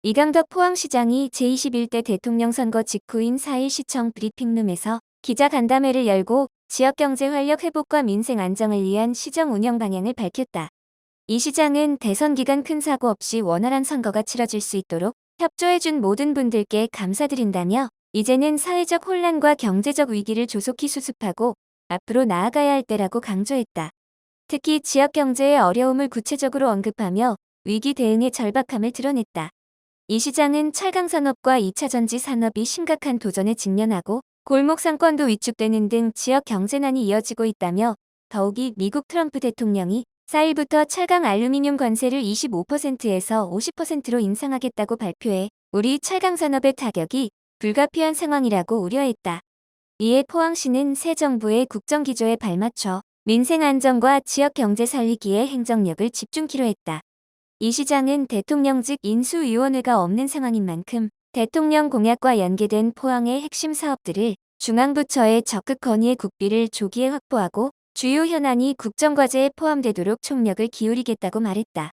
이강덕 포항시장이 제21대 대통령 선거 직후인 4일 시청 브리핑룸에서 기자간담회를 열고 지역경제 활력 회복과 민생 안정을 위한 시정 운영 방향을 밝혔다. 이 시장은 대선 기간 큰 사고 없이 원활한 선거가 치러질 수 있도록 협조해준 모든 분들께 감사드린다며 이제는 사회적 혼란과 경제적 위기를 조속히 수습하고 앞으로 나아가야 할 때라고 강조했다. 특히 지역 경제의 어려움을 구체적으로 언급하며 위기 대응의 절박함을 드러냈다. 이 시장은 철강산업과 2차전지 산업이 심각한 도전에 직면하고 골목 상권도 위축되는 등 지역 경제난이 이어지고 있다며 더욱이 미국 트럼프 대통령이 4일부터 철강 알루미늄 관세를 25%에서 50%로 인상하겠다고 발표해 우리 철강산업의 타격이 불가피한 상황이라고 우려했다. 이에 포항시는 새 정부의 국정기조에 발맞춰 민생 안정과 지역 경제 살리기에 행정력을 집중키로 했다. 이 시장은 대통령직 인수위원회가 없는 상황인 만큼 대통령 공약과 연계된 포항의 핵심 사업들을 중앙부처에 적극 건의해 국비를 조기에 확보하고 주요 현안이 국정과제에 포함되도록 총력을 기울이겠다고 말했다.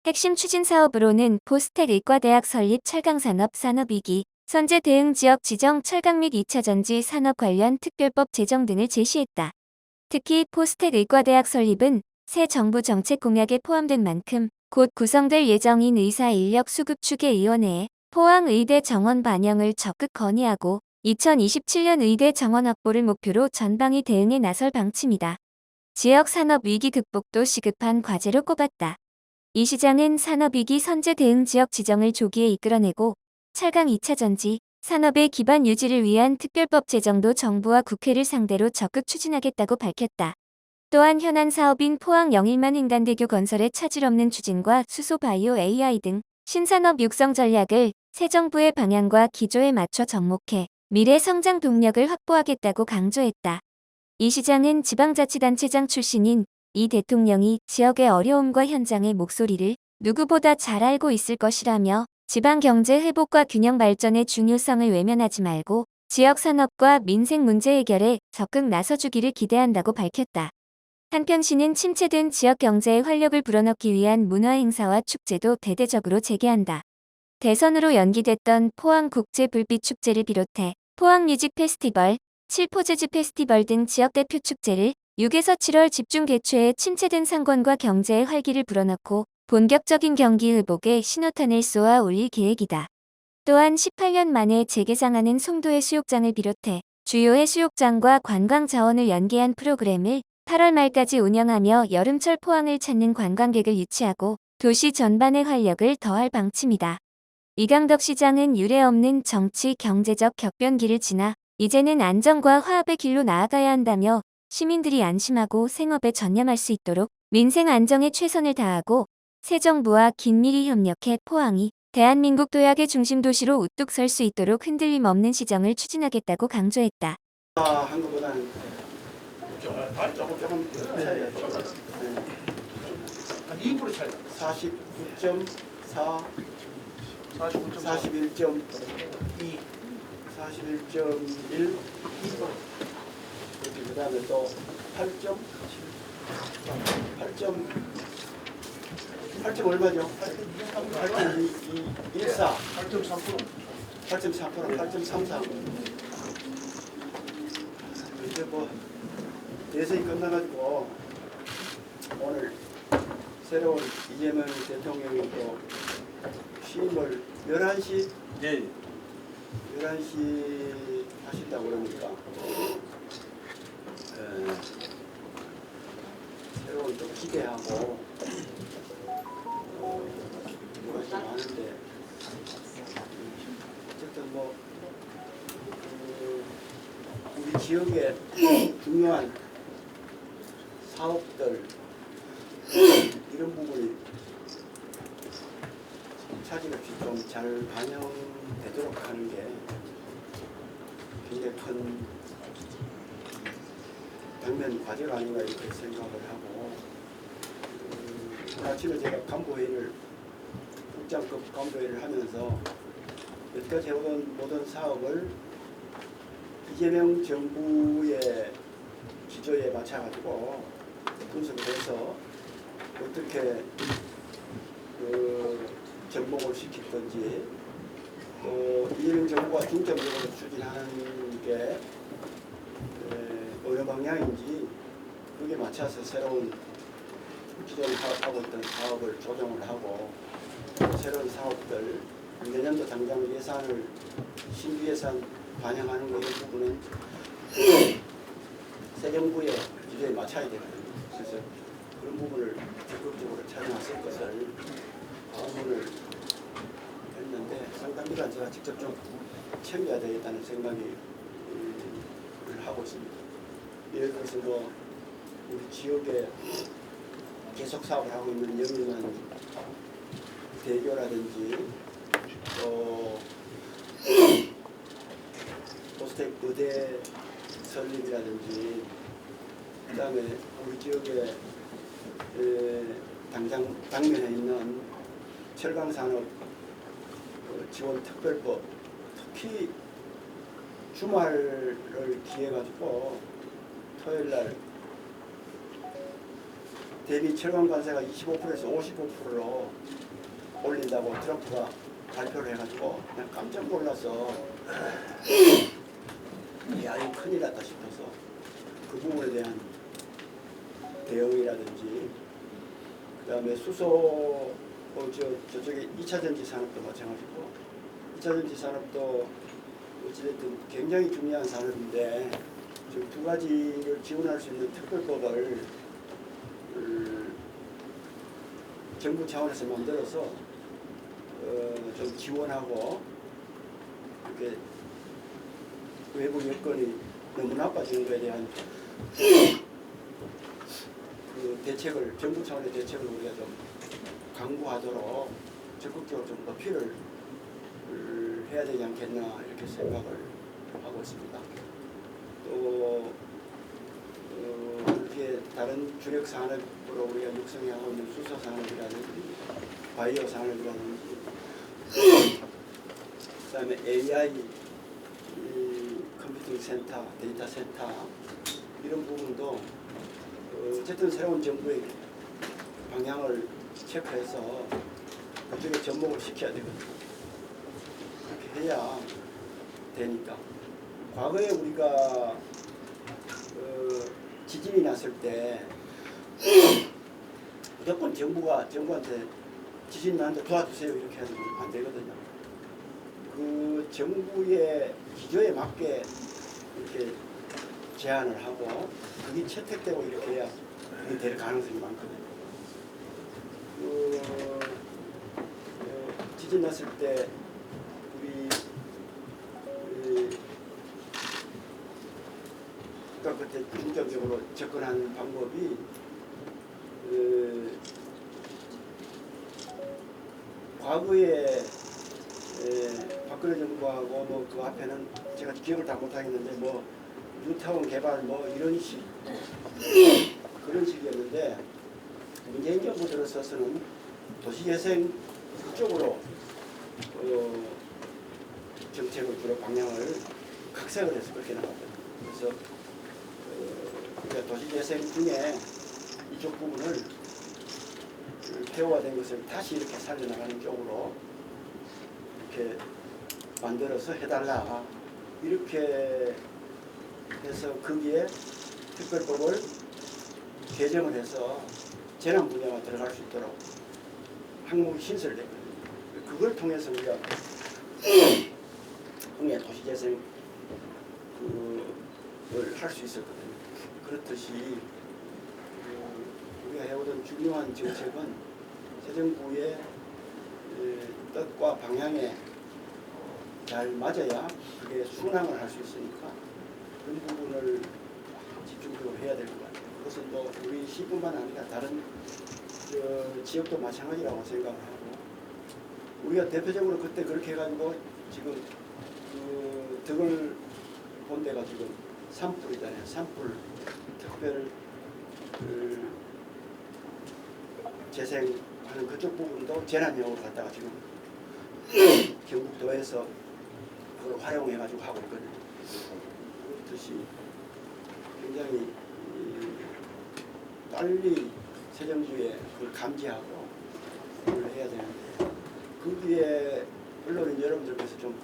핵심 추진 사업으로는 포스텍 의과대학 설립 철강산업 산업위기, 선제 대응 지역 지정 철강 및 2차전지 산업 관련 특별법 제정 등을 제시했다. 특히 포스텍 의과대학 설립은 새 정부 정책 공약에 포함된 만큼 곧 구성될 예정인 의사 인력 수급 추계위원회에 포항의대 정원 반영을 적극 건의하고 2027년 의대 정원 확보를 목표로 전방위 대응에 나설 방침이다. 지역 산업 위기 극복도 시급한 과제로 꼽았다. 이 시장은 산업위기 선제 대응 지역 지정을 조기에 이끌어내고 철강 2차전지 산업의 기반 유지를 위한 특별법 제정도 정부와 국회를 상대로 적극 추진하겠다고 밝혔다. 또한 현안 사업인 포항 영일만 횡단대교 건설의 차질 없는 추진과 수소 바이오 AI 등 신산업 육성 전략을 새 정부의 방향과 기조에 맞춰 접목해 미래 성장 동력을 확보하겠다고 강조했다. 이 시장은 지방자치단체장 출신인 이 대통령이 지역의 어려움과 현장의 목소리를 누구보다 잘 알고 있을 것이라며 지방 경제 회복과 균형 발전의 중요성을 외면하지 말고 지역 산업과 민생 문제 해결에 적극 나서주기를 기대한다고 밝혔다. 한편 시는 침체된 지역 경제에 활력을 불어넣기 위한 문화행사와 축제도 대대적으로 재개한다. 대선으로 연기됐던 포항국제불빛축제를 비롯해 포항뮤직 페스티벌, 칠포재즈 페스티벌 등 지역 대표 축제를 6에서 7월 집중 개최해 침체된 상권과 경제에 활기를 불어넣고 본격적인 경기 회복에 신호탄을 쏘아 올릴 계획이다. 또한 18년 만에 재개장하는 송도 해수욕장을 비롯해 주요 해수욕장과 관광 자원을 연계한 프로그램을 8월 말까지 운영하며 여름철 포항을 찾는 관광객을 유치하고 도시 전반의 활력을 더할 방침이다. 이강덕 시장은 유례없는 정치 경제적 격변기를 지나 이제는 안정과 화합의 길로 나아가야 한다며 시민들이 안심하고 생업에 전념할 수 있도록 민생 안정에 최선을 다하고 새 정부와 긴밀히 협력해 포항이 대한민국 도약의 중심 도시로 우뚝 설 수 있도록 흔들림 없는 시정을 추진하겠다고 강조했다. 한 것보다는 조금 차이가 한 2% 차이. 49.4, 41.2, 41.1, 그 다음에 또 8점, 8점 얼마죠? 8.14, 8.3%, 8.33. 이제 뭐 대선이 끝나가지고 오늘 새로운 이재명 대통령이 또 취임을 11시? 네. 11시 하신다고 그러니까 새로운 또 기대하고 뭐가 좀 많은데 어쨌든 뭐 우리 지역의 중요한 사업들 이런 부분이 차질 없이 좀 잘 반영되도록 하는 게 굉장히 큰 당면 과제가 아닌가 이렇게 생각을 하고 아침에 제가 간부회의를 국장급 간부회의를 하면서 여태까지 해오던 모든 사업을 이재명 정부의 기조에 맞춰가지고 분석을 해서 어떻게 접목을 시키든지 또 이재명 정부가 중점적으로 추진하는 게 어느 방향인지 그게 맞춰서 새로운 기존 하고 있던 사업을 조정을 하고 새로운 사업들 내년도 당장 예산을 신규 예산 반영하는 거 이 부분은 새 정부의 기조에 맞춰야 되거든요. 그래서 그런 부분을 적극적으로 찾아놨을 것을 방문을 했는데 상당기간 제가 직접 좀 챙겨야 되겠다는 생각이 하고 있습니다. 예를 들어서 뭐 우리 지역에 계속 사업을 하고 있는 영림한 대교라든지 또 고스텍 의대 설립이라든지 그다음에 우리 지역에 당면에 있는 철강산업 지원 특별법 특히 주말을 기해 가지고 토요일날 대비 철강 관세가 25%에서 55%로 올린다고 트럼프가 발표를 해가지고 그냥 깜짝 놀라서 야 이거 큰일 났다 싶어서 그 부분에 대한 대응이라든지 그 다음에 수소 저쪽에 2차전지 산업도 마찬가지고 2차전지 산업도 어찌됐든 굉장히 중요한 산업인데 지금 두 가지를 지원할 수 있는 특별법을 정부 차원에서 만들어서 좀 지원하고 이렇게 외부 여건이 너무 나빠지는 것에 대한 그 대책을 정부 차원의 대책을 우리가 좀 강구하도록 적극적으로 좀 어필을 해야 되지 않겠나 이렇게 생각을 하고 있습니다. 또 이렇게 다른 주력 산업으로 우리가 육성하고 있는 수소 산업이라든지 바이오 산업이라든지 그다음에 AI 컴퓨팅 센터, 데이터 센터 이런 부분도 어쨌든 새로운 정부의 방향을 체크해서 그쪽에 접목을 시켜야 되거든요. 그렇게 해야 되니까. 과거에 우리가 지진이 났을 때 무조건 정부한테 지진 나는데 도와주세요 이렇게 하면 안 되거든요. 그 정부의 기조에 맞게 이렇게 제안을 하고 그게 채택되고 이렇게 해야 그게 될 가능성이 많거든요. 지진 났을 때 우리 그러니까 그때 중점적으로 접근하는 방법이 과거에 박근혜 정부하고 뭐 그 앞에는 제가 기억을 다 못하겠는데 뭐 뉴타운 개발 뭐 이런 식 그런 식이었는데 문재인 정부 들어서서는 도시재생 그쪽으로 정책을 주로 방향을 각색을 해서 그렇게 나갔거든요. 그래서 우리가 도시재생 중에 이쪽 부분을 폐허화된 것을 다시 이렇게 살려나가는 쪽으로 이렇게 만들어서 해달라 이렇게 해서 거기에 특별법을 개정을 해서 재난 분야가 들어갈 수 있도록 항목이 신설됐거든요. 그걸 통해서 우리가 국내 도시재생을 할 수 있었거든요. 그렇듯이 우리가 해오던 중요한 정책은 새 정부의 뜻과 방향에 잘 맞아야 그게 순항을 할 수 있으니까 그런 부분을 집중적으로 해야 될 것 같아요. 그것은 뭐 우리 시뿐만 아니라 다른 지역도 마찬가지라고 생각을 하고 우리가 대표적으로 그때 그렇게 해가지고 지금 그 덕을 본 데가 지금 산불이잖아요. 산불 특별 재생하는 그쪽 부분도 재난용으로 갖다가 지금 경북도에서 그걸 활용해가지고 하고 있거든요. 그렇듯이 굉장히 빨리 새 정부에 그걸 감지하고 그걸 해야 되는데 거기에 언론인 여러분들께서 좀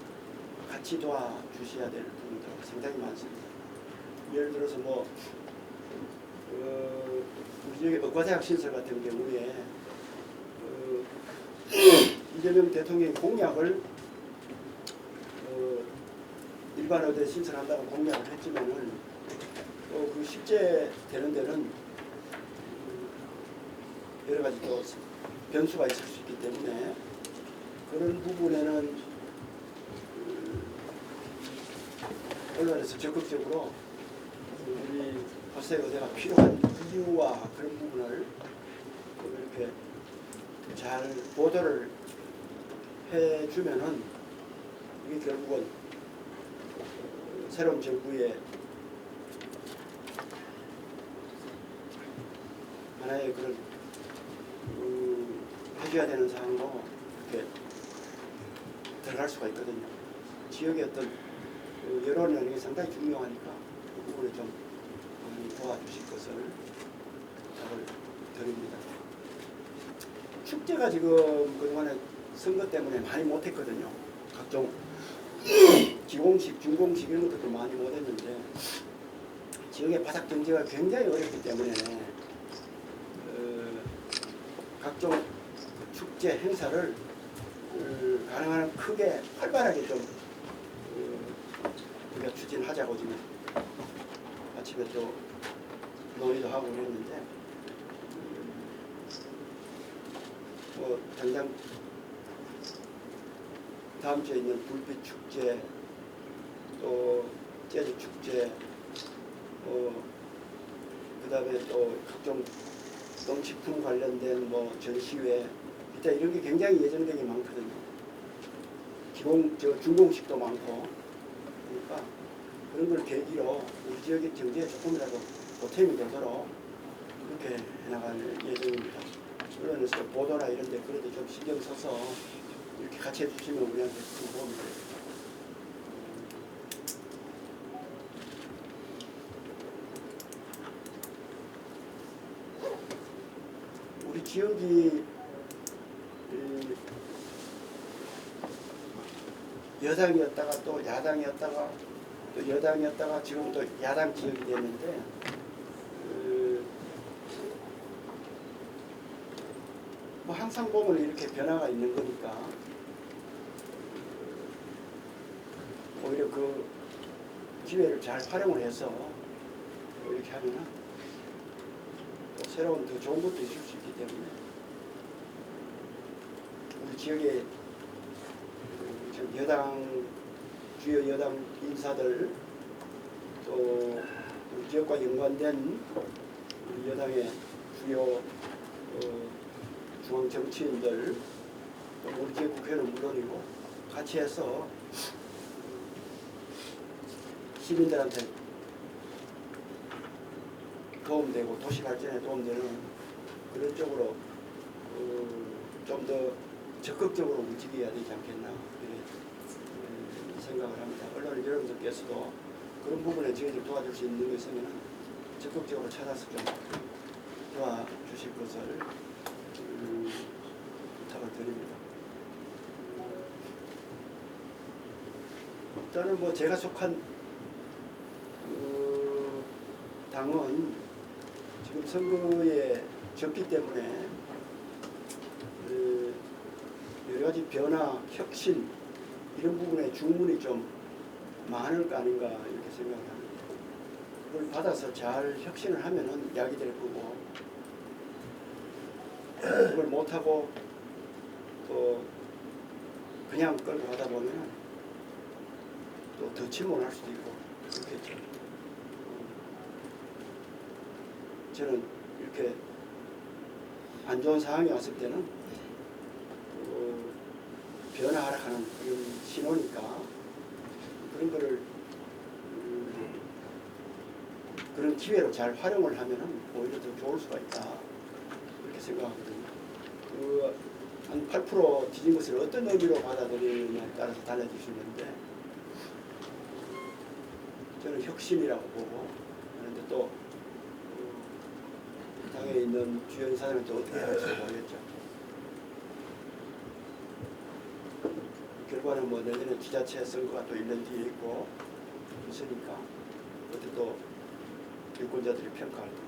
같이 도와주셔야 될 부분도 상당히 많습니다. 예를 들어서 뭐 우리 여기 의과대학 신설 같은 경우에 이재명 대통령의 공약을 일반 의대 신설한다고 공약을 했지만은 그 실제 되는 데는 여러 가지 또 변수가 있을 수 있기 때문에 그런 부분에는 언론에서 적극적으로 우리 화세 의대가 필요한 이유와 그런 부분을 이렇게 잘 보도를 해주면은 이게 결국은 새로운 정부의 하나의 그런 해줘야 되는 사항으로 이렇게 들어갈 수가 있거든요. 지역의 어떤 여론이라는 게 상당히 중요하니까 그 부분에 좀 많이 도와주실 것을 부탁을 드립니다. 축제가 지금 그동안에 선거 때문에 많이 못했거든요. 각종 기공식, 준공식 이런 것들도 많이 못했는데 지역의 바닥 경제가 굉장히 어렵기 때문에 각종 축제 행사를 가능한 한 크게 활발하게 좀 우리가 추진하자고 지금 아침에 또 논의도 하고 그랬는데 뭐 당장 다음 주에 있는 불빛 축제 또 재즈 축제 그다음에 또 각종 농식품 관련된 뭐 전시회 일단 이런 게 굉장히 예정된 게 많거든요. 준공식도 많고 그러니까 그런 걸 계기로 우리 지역의 경제에 조금이라도 보탬이 되도록 그렇게 해나갈 예정입니다. 언론에서 보도나 이런 데 그래도 좀 신경 써서 이렇게 같이 해주시면 우리한테 큰 도움이 돼요. 우리 지역이 여당이었다가 또 야당이었다가 또 여당이었다가 지금 또 야당 지역이 됐는데 뭐 항상 보면 이렇게 변화가 있는 거니까 오히려 그 기회를 잘 활용을 해서 이렇게 하면은 또 새로운 더 좋은 것도 있을 수 있기 때문에 우리 지역의 여당 주요 여당 인사들 또 우리 지역과 연관된 우리 여당의 주요 중앙 정치인들 또 우리 지역 국회의원은 물론이고 같이 해서 시민들한테 도움되고 도시 발전에 도움되는 그런 쪽으로 좀 더 적극적으로 움직여야 되지 않겠나 이렇게 생각을 합니다. 언론 여러분들께서도 그런 부분에 저희들 도와줄 수 있는 게 있으면 적극적으로 찾아서 좀 도와주실 것을 부탁을 드립니다. 저는 뭐 제가 속한 당은 지금 선거에 졌기 때문에 여러 가지 변화, 혁신 이런 부분에 주문이 좀 많을 거 아닌가 이렇게 생각을 합니다. 그걸 받아서 잘 혁신을 하면은 약이 될 거고 그걸 못하고 또 그냥 끌고 가다 보면 또 더 침몰할 수도 있고 그렇겠죠. 저는 이렇게 안 좋은 상황이 왔을 때는 변화하라는 그런 신호니까 그런 거를 그런 기회로 잘 활용을 하면은 오히려 더 좋을 수가 있다 이렇게 생각하거든요. 한 8% 뒤진 것을 어떤 의미로 받아들이느냐에 따라서 달라질 수 있는데 저는 혁신이라고 보고 그런데 또 당에 있는 주요 인사들은 또 어떻게 할지 모르겠죠. 결과는 뭐 내년에 지자체 선거가 또 1년 뒤에 있고 있으니까 그때 또 유권자들이 평가할 거고.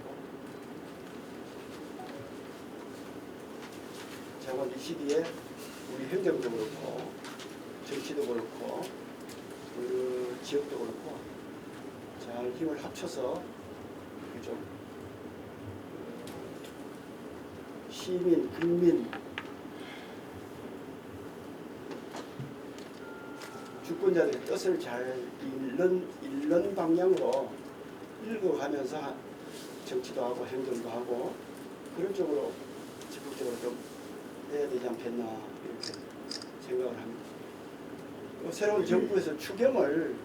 제가 이 시기에 우리 행정도 그렇고 정치도 그렇고 그 지역도 그렇고 잘 힘을 합쳐서 좀 시민, 국민, 주권자들의 뜻을 잘 읽는 방향으로 읽어가면서 정치도 하고 행정도 하고 그런 쪽으로 적극적으로 좀 해야 되지 않겠나 이렇게 생각을 합니다. 새로운 정부에서 추경을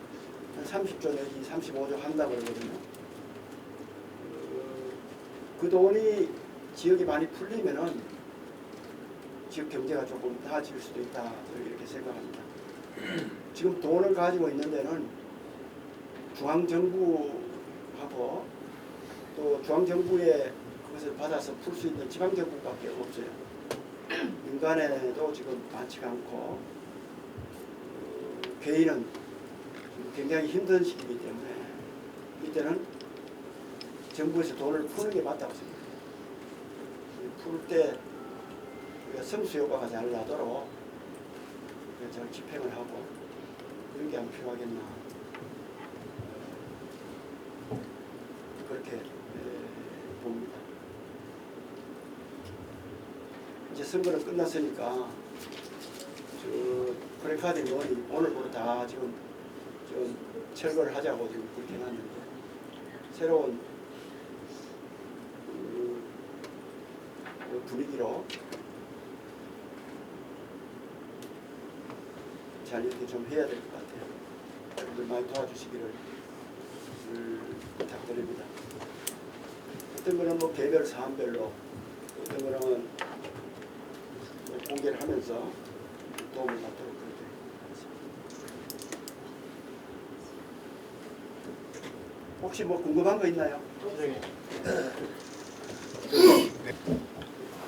한 30조 내지 35조 한다고 그러거든요. 그 돈이 지역이 많이 풀리면은 지역 경제가 조금 나아질 수도 있다 이렇게 생각합니다. 지금 돈을 가지고 있는 데는 중앙정부하고 또 중앙정부에 그것을 받아서 풀 수 있는 지방정부밖에 없어요. 민간에도 지금 많지가 않고 개인은 굉장히 힘든 시기이기 때문에 이때는 정부에서 돈을 푸는 게 맞다고 생각합니다. 풀 때 성수 효과가 잘 나도록 잘 집행을 하고 그런 게 안 필요하겠나 그렇게 봅니다. 이제 선거는 끝났으니까 저 프레카드 의원이 오늘부로 다 지금 좀 철거를 하자고 지금 그렇게 해놨는데 새로운 분위기로 잘 이렇게 좀 해야 될 것 같아요. 여러분들 많이 도와주시기를 부탁드립니다. 어떤 거는 뭐 개별 사안별로, 어떤 거는 뭐 공개를 하면서 도움을 받도록 그렇게 하겠습니다. 혹시 뭐 궁금한 거 있나요? 네.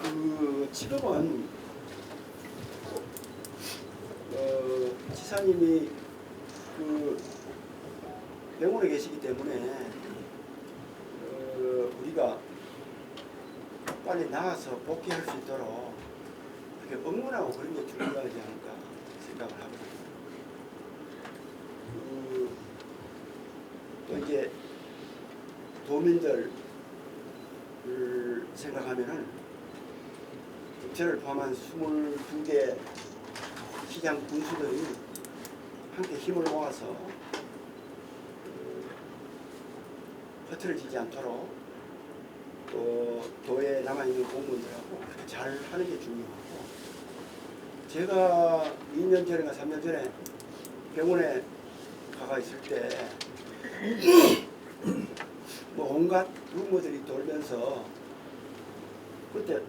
그 지금은 지사님이 그 병원에 계시기 때문에 우리가 빨리 나가서 복귀할 수 있도록 이렇게 응원하고 그런 게 중요하지 않을까 생각을 하거든요. 또 이제 도민들을 생각하면은 저를 포함한 22개 시장 군수들이 함께 힘을 모아서 흐트러지지 않도록 또 도에 남아있는 공무원들하고 그렇게 잘 하는 게 중요하고 제가 2년 전인가 3년 전에 병원에 가가 있을 때 뭐 온갖 루머들이 돌면서 그때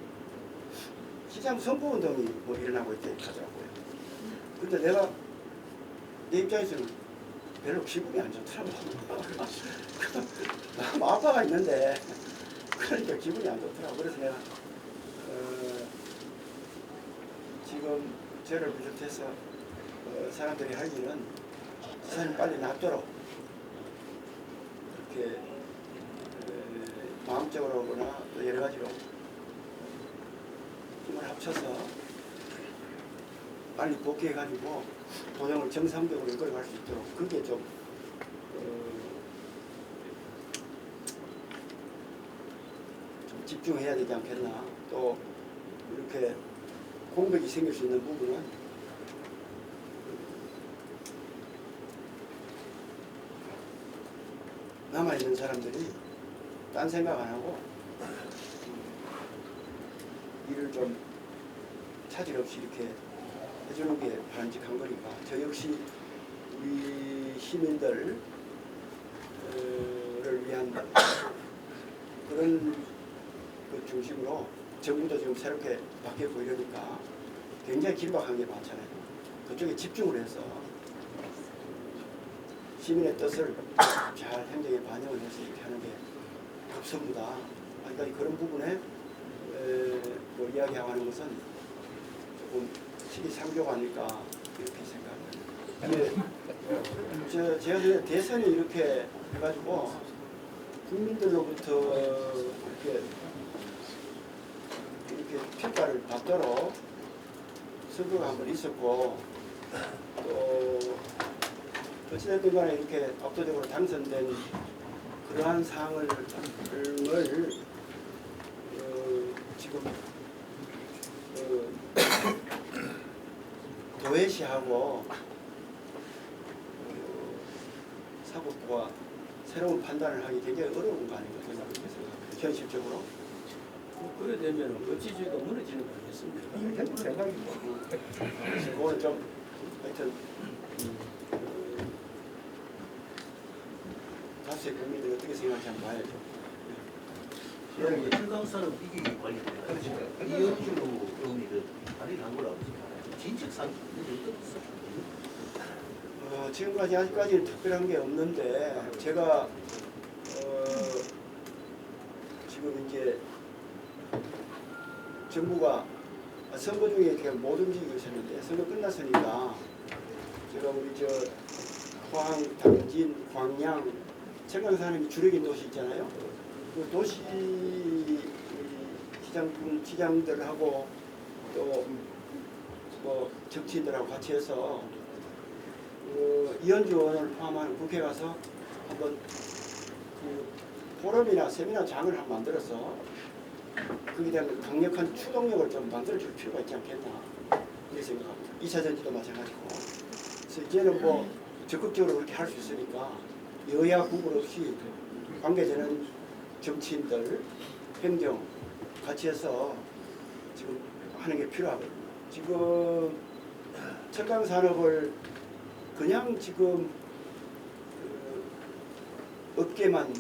시장 선거운동이 뭐 일어나고 있다 하더라고요. 근데 내가 내 입장에서는 별로 기분이 안 좋더라고. 나 아빠가 있는데 그러니까 기분이 안 좋더라고. 그래서 내가 지금 저를 비롯해서 사람들이 할 일은 지사님 빨리 낫도록 이렇게 마음적으로나 또 여러 가지로 힘을 합쳐서 빨리 복귀해가지고 도정을 정상적으로 이끌어갈 수 있도록 그게 좀 집중해야 되지 않겠나. 또 이렇게 공백이 생길 수 있는 부분은 남아있는 사람들이 딴 생각 안 하고 일을 좀 차질 없이 이렇게 해주는 게 바람직한 거니까 저 역시 우리 시민들을 위한 그런 그 중심으로 정부도 지금 새롭게 바뀌었고 이러니까 굉장히 긴박한 게 많잖아요. 그쪽에 집중을 해서 시민의 뜻을 잘 행정에 반영을 해서 이렇게 하는 게 급선무다. 그러니까 그런 부분에 뭐 이야기하고 하는 것은 조금 시기상조가 아닐까 이렇게 생각합니다. 제가 대선이 이렇게 해가지고 국민들로부터 이렇게 평가를 받도록 선거가 한번 있었고 또 어찌됐든 간에 이렇게 압도적으로 당선된 그러한 상을 지금 도외시하고 사법부가 새로운 판단을 하기 굉장히 어려운 거 아닌가 생각합니다. 현실적으로. 그래 되면 법치주의가 무너지는 거 아니겠습니까? 생각이고. 그거는 좀 하여튼 다수의 국민들이 어떻게 생각하는지 한번 봐야죠. 최강사는 이기기 관련돼요. 이현주 의원이 발의를 한 거라고 생각해요. 진척상 지금까지 아직까지는 특별한 게 없는데 제가 지금 이제 정부가 선거 중에 이렇게 못 움직이고 있었는데 선거 끝났으니까 제가 우리 포항, 당진, 광양, 청강산이 주력인 도시 있잖아요. 그 도시 시장들하고 또 뭐 정치인들하고 같이 해서 이현주 의원을 포함한 국회 가서 한번 그 포럼이나 세미나 장을 한번 만들어서 거기에 대한 강력한 추동력을 좀 만들어줄 필요가 있지 않겠나 이렇게 생각합니다. 2차 전지도 마찬가지고. 그래서 이제는 뭐 적극적으로 그렇게 할 수 있으니까 여야 구분 없이 관계되는 정치인들, 행정 같이 해서 지금 하는 게 필요하거든요. 지금 첨가산업을 그냥 지금 업계만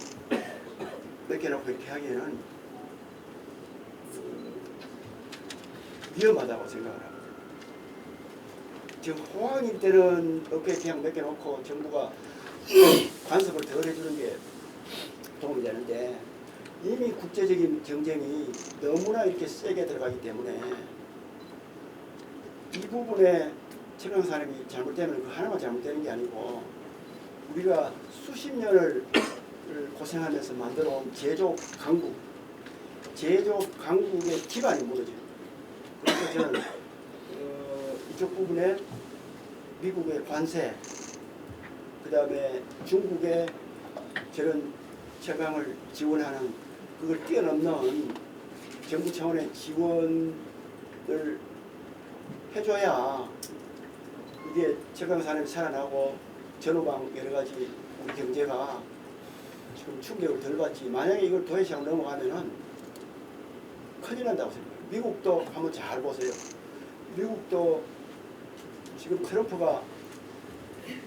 맡겨놓고 이렇게 하기에는 위험하다고 생각을 합니다. 지금 호황일 때는 업계 그냥 맡겨놓고 정부가 간섭을 덜 해주는 게 도움이 되는데 이미 국제적인 경쟁이 너무나 이렇게 세게 들어가기 때문에 이 부분에 첨가산업이 잘못되면 그 하나만 잘못되는 게 아니고 우리가 수십 년을 고생하면서 만들어온 제조 강국의 기반이 무너져요. 그래서 저는 이쪽 부분에 미국의 관세, 그 다음에 중국의 저런 첨가를 지원하는 그걸 뛰어넘는 정부 차원의 지원을 해줘야 이게 첨가산업이 살아나고 전후방 여러 가지 우리 경제가 지금 충격을 덜 받지. 만약에 이걸 도외시장 넘어가면은 큰일 난다고 생각해요. 미국도 한번 잘 보세요. 미국도 지금 트럼프가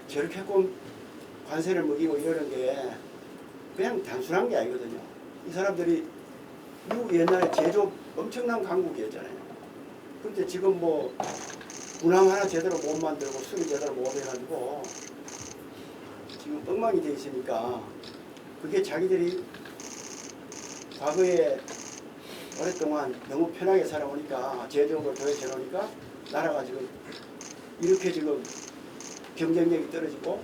저렇게 관세를 먹이고 이러는 게 그냥 단순한 게 아니거든요. 이 사람들이 미국 옛날에 제조업 엄청난 강국이었잖아요. 근데 지금 뭐 군함 하나 제대로 못 만들고 수리 제대로 못 해가지고 지금 엉망이 돼 있으니까 그게 자기들이 과거에 오랫동안 너무 편하게 살아오니까 제조업을 도외시해 놓으니까 나라가 지금 이렇게 지금 경쟁력이 떨어지고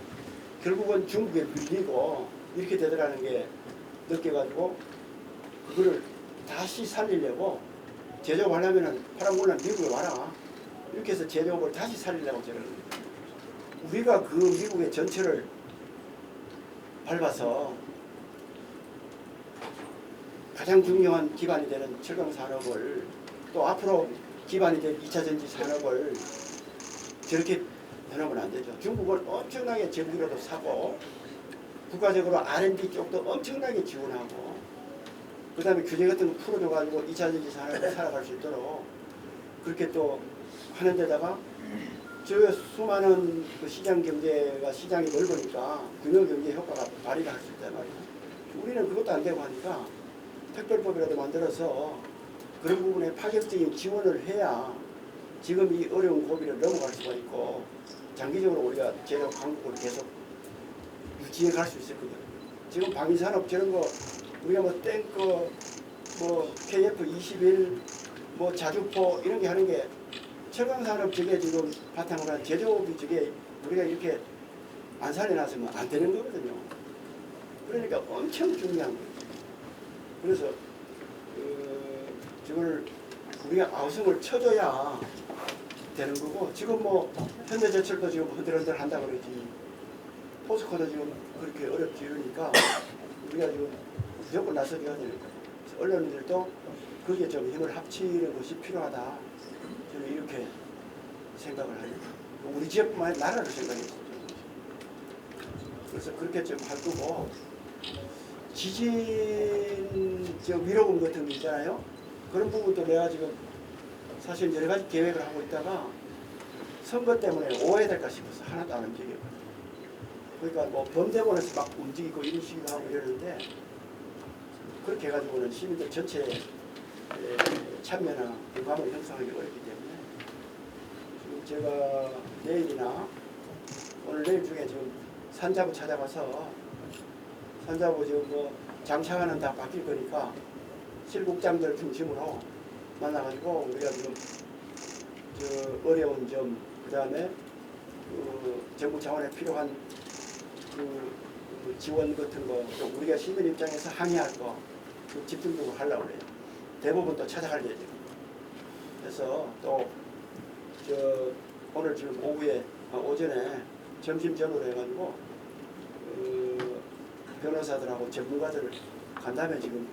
결국은 중국에 밀리고 이렇게 되더라는 게 느껴가지고 그거를 다시 살리려고 제조업하려면은 파란골란 미국에 와라 이렇게 해서 제조업을 다시 살리려고 저는 우리가 그 미국의 전체를 밟아서 가장 중요한 기반이 되는 철강산업을 또 앞으로 기반이 될 2차 전지 산업을 저렇게 해놓으면 안 되죠. 중국은 엄청나게 제국이라도 사고 국가적으로 R&D 쪽도 엄청나게 지원하고 그 다음에 규제 같은 거 풀어줘가지고 2차 전지 산업을 살아갈 수 있도록 그렇게 또 하는 데다가 저 수많은 그 시장 경제가 시장이 넓으니까 균형 경제 효과가 발휘가 할 수 있단 말이에요. 우리는 그것도 안 되고 하니까 특별법이라도 만들어서 그런 부분에 파격적인 지원을 해야 지금 이 어려운 고비를 넘어갈 수가 있고 장기적으로 우리가 제조 강국을 계속 유지해 갈 수 있을 거거든요. 지금 방위산업 저런 거 우리가 뭐 탱커, 뭐 KF-21, 뭐 자주포 이런 게 하는 게 철강산업 저게 지금 바탕으로 한 제조업이 저게 우리가 이렇게 안 살려놨으면 안 되는 거거든요. 그러니까 엄청 중요한 거예요. 그래서 저걸 우리가 아우성을 쳐줘야 되는 거고, 지금 뭐 현대제철도 지금 흔들흔들 한다 그러지, 포스코도 지금 그렇게 어렵지. 이러니까 우리가 지금 무조건 나서줘야 되는 거예요. 그래서 언론들도 거기에 좀 힘을 합치는 것이 필요하다, 저는 이렇게 생각을 합니다. 우리 지역뿐만 아니라 나라를 생각했어요. 그래서 그렇게 좀 할 거고, 지진 위로금 같은 거 있잖아요. 그런 부분도 내가 지금 사실 여러 가지 계획을 하고 있다가 선거 때문에 오해될까 싶어서 하나도 안 움직였거든요. 그러니까 뭐 범대본에서 막 움직이고 이런 식으로 하고 이러는데, 그렇게 해가지고는 시민들 전체의 참여나 공감을 형성하기 어렵기 때문에 지금 제가 내일이나 오늘 내일 중에 지금 산자부 찾아가서, 산자부 지금 뭐 장차관은 다 바뀔 거니까 실국장들 중심으로 만나가지고 우리가 지금 저 어려운 점, 그 다음에 정부 차원에 필요한 그 지원 같은 거, 또 우리가 시민 입장에서 항의할 거 집중적으로 하려고 그래요. 대부분 또 찾아갈 예정입니다. 그래서 또 저 오늘 지금 오후에 오전에 점심 전후로 해가지고 변호사들하고 전문가들 간담회 지금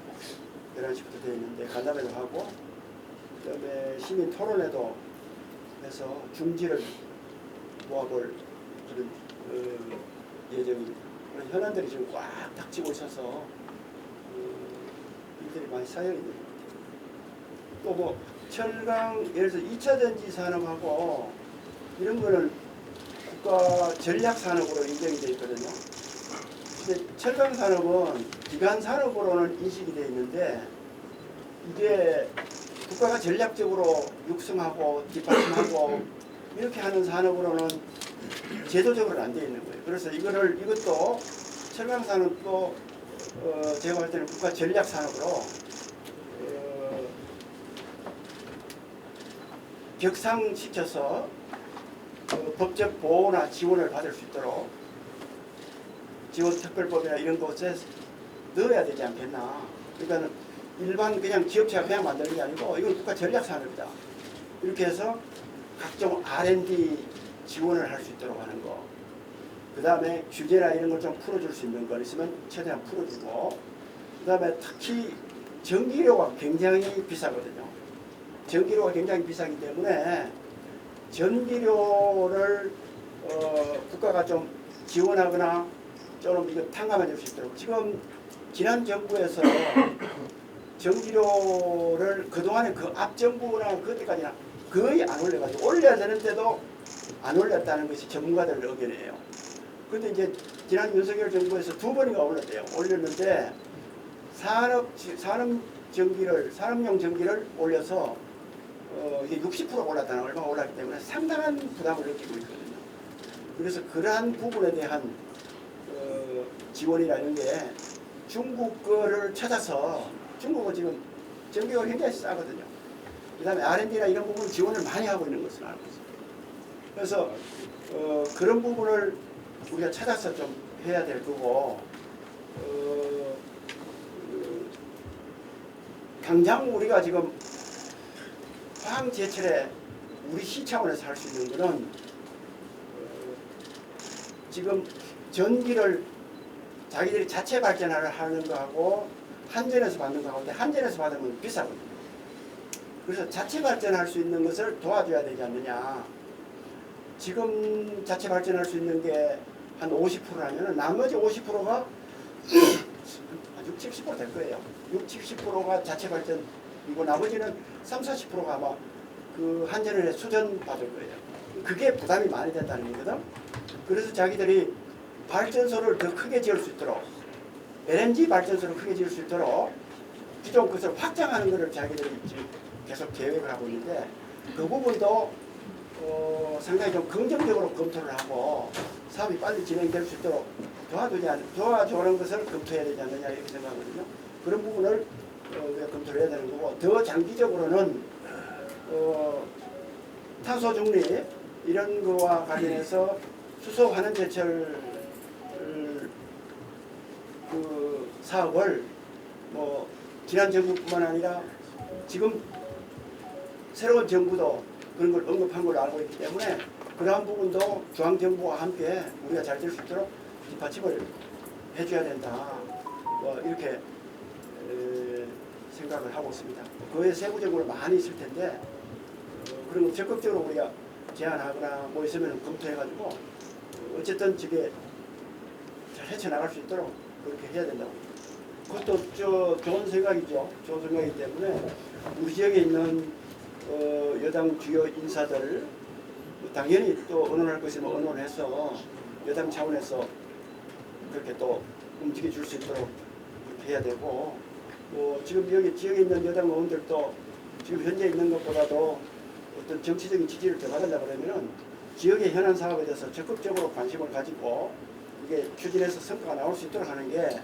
11시부터 되어 있는데 간담회도 하고, 그다음에 시민 토론회도 해서 중지를 모아볼 그런 예정입니다. 그런 현안들이 지금 꽉 닥치고 있어서 일들이 많이 쌓여 있는 것 같아요. 또 뭐 철강, 예를 들어서 2차 전지 산업하고 이런 거는 국가 전략 산업으로 인정이 되어 있거든요. 근데 철강 산업은 기간 산업으로는 인식이 되어 있는데, 이게 국가가 전략적으로 육성하고 뒷받침하고 이렇게 하는 산업으로는 제도적으로는 안 되어 있는 거예요. 그래서 이것도 철강 산업도 제가 볼 때는 국가 전략 산업으로 격상시켜서 법적 보호나 지원을 받을 수 있도록 지원특별법이나 이런 곳에 넣어야 되지 않겠나. 그러니까 일반 그냥 기업체가 그냥 만드는 게 아니고 이건 국가 전략 산업이다. 이렇게 해서 각종 R&D 지원을 할 수 있도록 하는 거. 그 다음에 규제나 이런 걸 좀 풀어줄 수 있는 거 있으면 최대한 풀어주고, 그 다음에 특히 전기료가 굉장히 비싸거든요. 전기료가 굉장히 비싸기 때문에 전기료를 국가가 좀 지원하거나 좀 이거 탕감해 줄 수 있도록, 지금 지난 정부에서 전기료를 그동안에 그 앞 정부나 그때까지나 거의 안 올려가지고, 올려야 되는데도 안 올렸다는 것이 전문가들 의견이에요. 그런데 이제 지난 윤석열 정부에서 2번인가 올렸대요. 올렸는데 산업용 전기를 올려서 이게 60% 올랐다는, 얼마 올랐기 때문에 상당한 부담을 느끼고 있거든요. 그래서 그러한 부분에 대한 지원이라는 게 중국 거를 찾아서, 중국은 지금 전기가 굉장히 싸거든요. 그 다음에 R&D나 이런 부분 지원을 많이 하고 있는 것을 알고 있습니다. 그래서 그런 부분을 우리가 찾아서 좀 해야 될 거고, 당장 우리가 지금 화학제철에 우리 시 차원에서 할 수 있는 거는 지금 전기를 자기들이 자체 발전을 하는 거하고 한전에서 받는 거하고, 한전에서 받으면 비싸거든요. 그래서 자체 발전할 수 있는 것을 도와줘야 되지 않느냐. 지금 자체 발전할 수 있는 게 한 50%라면 나머지 50%가 60, 70% 될 거예요. 60, 70%가 자체 발전이고 나머지는 30, 40%가 아마 그 한전에 수전 받을 거예요. 그게 부담이 많이 된다는 거거든. 그래서 자기들이 발전소를 더 크게 지을 수 있도록, LNG 발전소를 크게 지을 수 있도록 기존 것을 확장하는 것을 자기들이 지금 계속 계획을 하고 있는데, 그 부분도 상당히 좀 긍정적으로 검토를 하고 사업이 빨리 진행될 수 있도록 도와주는 것을 검토해야 되지 않느냐 이렇게 생각하거든요. 그런 부분을 우리가 검토를 해야 되는 거고, 더 장기적으로는 탄소 중립 이런 거와 관련해서 수소 환원 제철 그 사업을 뭐 지난 정부뿐만 아니라 지금 새로운 정부도 그런 걸 언급한 걸로 알고 있기 때문에 그러한 부분도 중앙정부와 함께 우리가 잘 될 수 있도록 뒷받침을 해줘야 된다. 뭐 이렇게 생각을 하고 있습니다. 그에 세부적으로 많이 있을 텐데 그런 거 적극적으로 우리가 제안하거나 뭐 있으면 검토해가지고 어쨌든 저게 잘 헤쳐나갈 수 있도록 그렇게 해야 된다고. 그것도 좋은 생각이죠. 좋은 생각이기 때문에 우리 지역에 있는 여당 주요 인사들 당연히 또 언론할 것이면 언론해서 여당 차원에서 그렇게 또 움직여 줄 수 있도록 그렇게 해야 되고 지금 여기 지역에 있는 여당 의원들도 지금 현재 있는 것보다도 어떤 정치적인 지지를 더 받으려고 그러면은 지역의 현안 사업에 대해서 적극적으로 관심을 가지고 이게 추진해서 성과가 나올 수 있도록 하는 게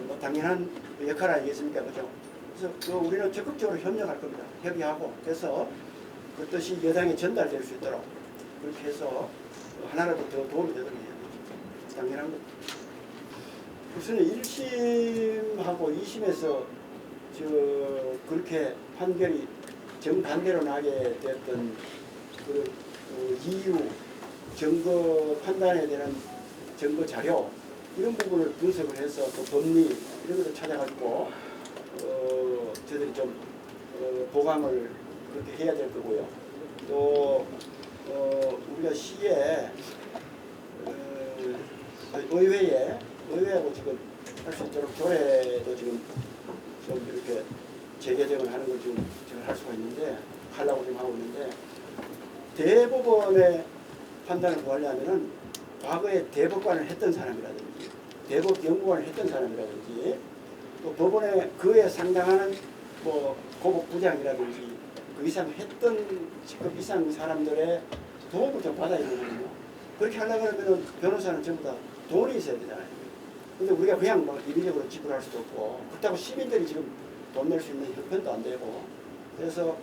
뭐 당연한 역할 아니겠습니까? 그죠? 그래서 우리는 적극적으로 협력할 겁니다. 협의하고 그래서 그 뜻이 여당에 전달될 수 있도록 그렇게 해서 하나라도 더 도움이 되도록 해야 되죠. 당연한 것. 우선 1심하고 2심에서 그렇게 판결이 정반대로 나게 됐던 그 이유, 증거 판단에 대한 증거 자료 이런 부분을 분석을 해서 또 법리 이런 것을 찾아가지고 저희들이 좀 보강을 그렇게 해야 될 거고요. 또 우리가 시에 의회하고 지금 할 수 있도록 조례도 지금 좀 이렇게 재개정을 하는 걸 지금 제가 할 수가 있는데 하려고 지금 하고 있는데 대법원의 판단을 구하려면은 과거에 대법관을 했던 사람이라든지 대법 연구관을 했던 사람이라든지 또 법원에 그에 상당하는 뭐 고법부장이라든지 그 이상 했던 직급 이상 사람들의 도움을 좀 받아야 되거든요. 그렇게 하려고 하면 변호사는 전부 다 돈이 있어야 되잖아요. 근데 우리가 그냥 뭐 인위적으로 지불할 수도 없고 그렇다고 시민들이 지금 돈 낼 수 있는 형편도 안 되고 그래서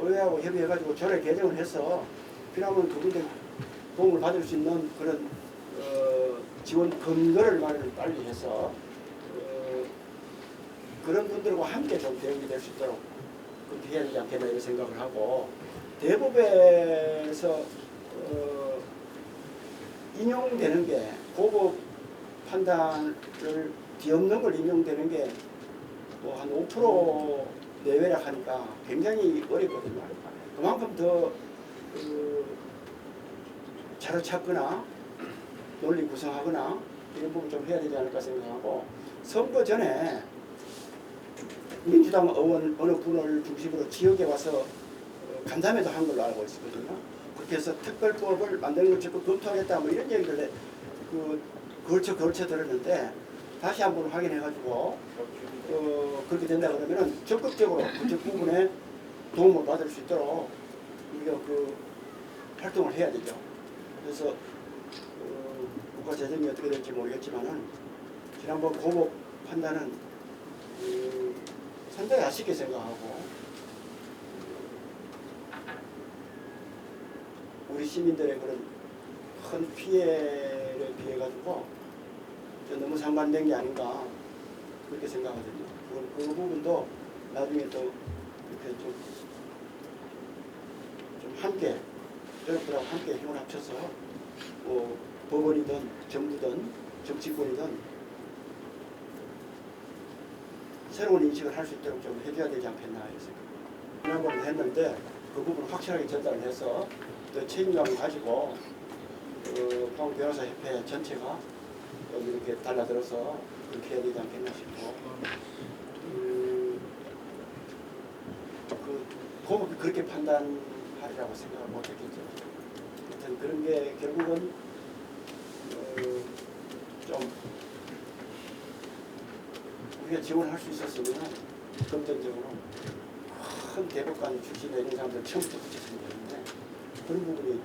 의회하고 협의해가지고 조례 개정을 해서 필요하면 그분들 도움을 받을 수 있는 그런 지원 근거를 빨리 해서 그런 분들과 함께 좀 대응이 될 수 있도록 그렇게 해야 되지 않겠나 이런 생각을 하고 대법에서 인용되는 게 고법 판단을 뒤엎는 걸 인용되는 게 뭐 한 5% 내외라 하니까 굉장히 어렵거든요. 그만큼 더 자로찾거나 논리 구성하거나 이런 부분 좀 해야 되지 않을까 생각하고 선거 전에 민주당 의원 어느 분을 중심으로 지역에 와서 간담회도 한 걸로 알고 있거든요. 그렇게 해서 특별법을 만드는 걸 적극 검토하겠다 뭐 이런 얘기를 걸쳐 들었는데 다시 한번 확인해가지고 그렇게 된다 그러면은 적극적으로 그쪽 부분에 도움을 받을 수 있도록 우리가 그 활동을 해야 되죠. 그래서 국가 재정이 어떻게 될지 모르겠지만은 지난번 고법 판단은 상당히 아쉽게 생각하고 우리 시민들의 그런 큰 피해를 비해 가지고 너무 상반된 게 아닌가 그렇게 생각하거든요. 그 부분도 나중에 또 이렇게 좀 함께 여러분들하고 함께 힘을 합쳐서 뭐 법원이든 정부든 정치권이든 새로운 인식을 할 수 있도록 좀 해줘야 되지 않겠나 이런 생각. 지난번에 했는데 그 부분 확실하게 전달을 해서 또 책임감을 가지고 포항 변호사 협회 전체가 이렇게 달라들어서 그렇게 해야 되지 않겠나 싶고 그 법을 그렇게 판단하리라고 생각을 못했겠죠. 하여튼 그런 게 결국은 좀 우리가 지원할 수 있었으면 금전적으로 큰 대법관 출신의 이런 사람들 처음부터 붙였으면 되는데 그런 부분이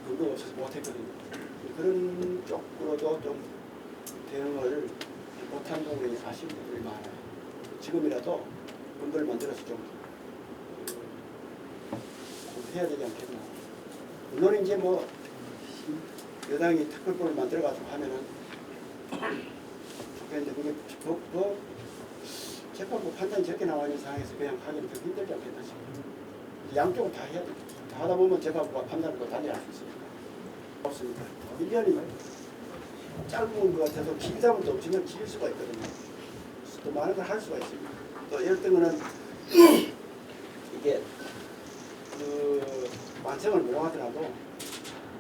근거 없어서 못했거든요. 그런 쪽으로도 좀 대응을 못한 부분이 아쉬운 부분이 많아요. 지금이라도 근거를 만들어서 좀 해야 되지 않겠나. 물론 이제 뭐 여당이 특별법을 만들어가지고 하면은 좋겠는데 그게 뭐 재판부 판단이 적게 나와 있는 상황에서 그냥 하기는 좀 힘들지 않겠나 싶어요. 양쪽을 다 해야 돼. 다 하다 보면 재판부가 판단을 또 단일할 수 있으니까. 없습니다. 1년이 짧은 것 같아서 길다면 또 엄청나게 길 수가 있거든요. 또 많은 걸 할 수가 있습니다. 또 예를 들면은 이게 그 완성을 못 하더라도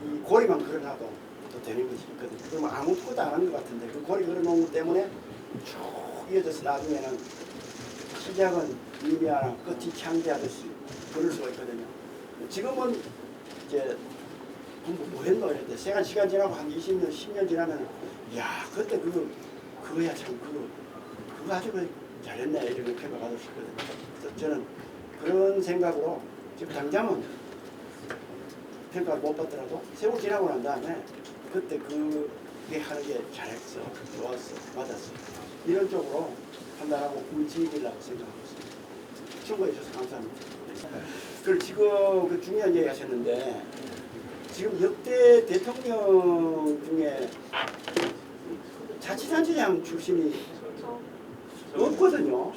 이 고리만 걸어놔도 또 되는 것이 있거든요. 그러면 아무것도 안 한 것 같은데 그 고리 걸어놓은 것 때문에 쭉 이어져서 나중에는 시작은 미미하나 끝이 창대하듯이 그럴 수가 있거든요. 지금은 이제 공부 뭐 했노 이랬는데 시간 지나고 한 20년, 10년 지나면 야 그때 그거야 참 그거 아주 잘했네 이렇게 평가받을 수 있거든요. 그래서 저는 그런 생각으로 지금 당장은 평가를 못 받더라도 세월 지나고 난 다음에 그때 그게 하는 게 잘했어, 좋았어, 맞았어 이런 쪽으로 판단하고 움직이려고 생각하고 있습니다. 충고해 주셔서 감사합니다. 그리고 지금 그 중요한 얘기 하셨는데 지금 역대 대통령 중에 자치단체장 출신이 없거든요.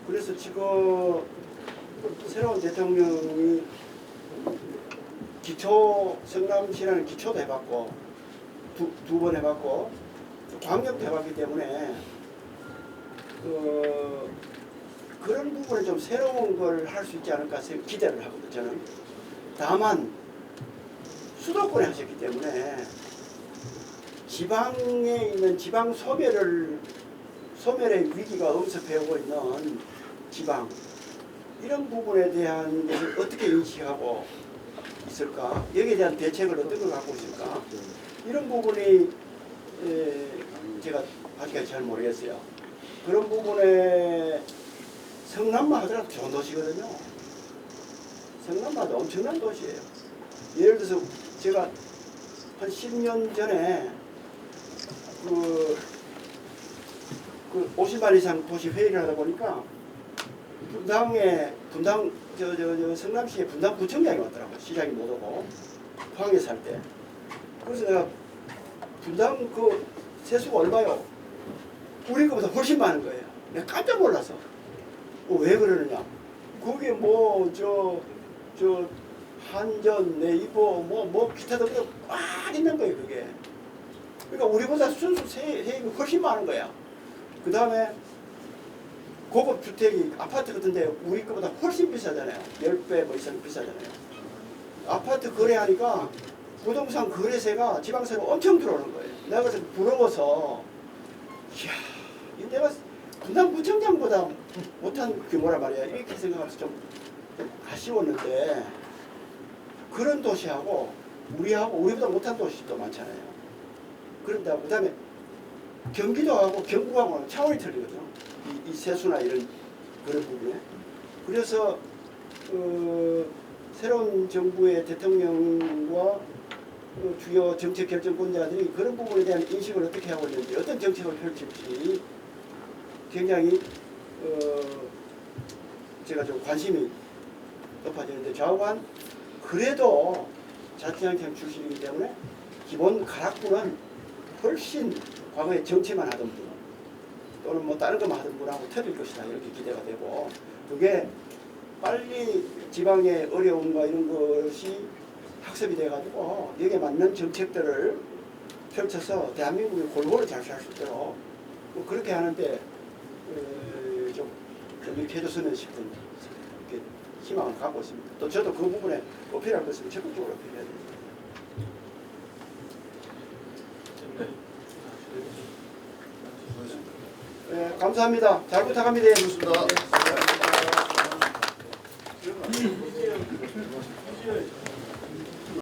그래서 지금 새로운 대통령이 기초 성남시라는 기초도 해봤고 두 번 해봤고 광역도 해봤기 때문에 그런 부분에 좀 새로운 걸 할 수 있지 않을까 기대를 하거든요. 저는 다만 수도권에 하셨기 때문에 지방에 있는 지방 소멸의 위기가 엄습해오고 있는 지방 이런 부분에 대한 것을 어떻게 인식하고 있을까? 여기에 대한 대책을 어떤 걸 갖고 있을까? 이런 부분이 제가 아직까지 잘 모르겠어요. 그런 부분에 성남만 하더라도 좋은 도시거든요. 성남마도 엄청난 도시예요. 예를 들어서 제가 한 10년 전에 그 50만 이상 도시 회의를 하다 보니까 성남시에 분당구청장이 왔더라고요. 시장이 못 오고 포항에 살 때. 그래서 내가 분당 그 세수가 얼마요? 우리 거보다 훨씬 많은 거예요. 내가 깜짝 놀라서. 왜 그러느냐? 그게 한전, 네이버, 뭐 기타 등등 꽉 있는 거예요, 그게. 그러니까 우리보다 순수 세액이 훨씬 많은 거야. 그 다음에 고급 주택이 아파트 같은데 우리 거보다 훨씬 비싸잖아요. 10배 뭐 이상 비싸잖아요. 아파트 거래하니까 부동산 거래세가 지방세가 엄청 들어오는 거예요. 내가 그래서 부러워서 이야, 내가 분당구청장보다 못한 규모란 말이야. 이렇게 생각하면서 좀 아쉬웠는데 그런 도시하고 우리보다 못한 도시도 많잖아요. 그런다 그 다음에 경기도하고 경북하고는 차원이 틀리거든요. 이 세수나 이런 그런 부분에. 그래서 새로운 정부의 대통령과 주요 정책 결정권자들이 그런 부분에 대한 인식을 어떻게 하고 있는지, 어떤 정책을 펼칠지 굉장히 제가 좀 관심이 높아지는데, 좌우간 그래도 자치단체장 출신이기 때문에 기본 가락부는 훨씬 과거에 정치만 하던 분 또는 뭐 다른 것만 하던 분하고 틀릴 것이다 이렇게 기대가 되고, 그게 빨리 지방의 어려움과 이런 것이 학습이 돼가지고 여기에 맞는 정책들을 펼쳐서 대한민국이 골고루 잘 살 수 있도록 그렇게 하는데 좀 이렇게 해줬으면 싶은 이렇게 희망을 갖고 있습니다. 또 저도 그 부분에 어필할 것을 적극적으로 어필해야 됩니다. 네, 감사합니다. 잘 부탁합니다. 좋습니다.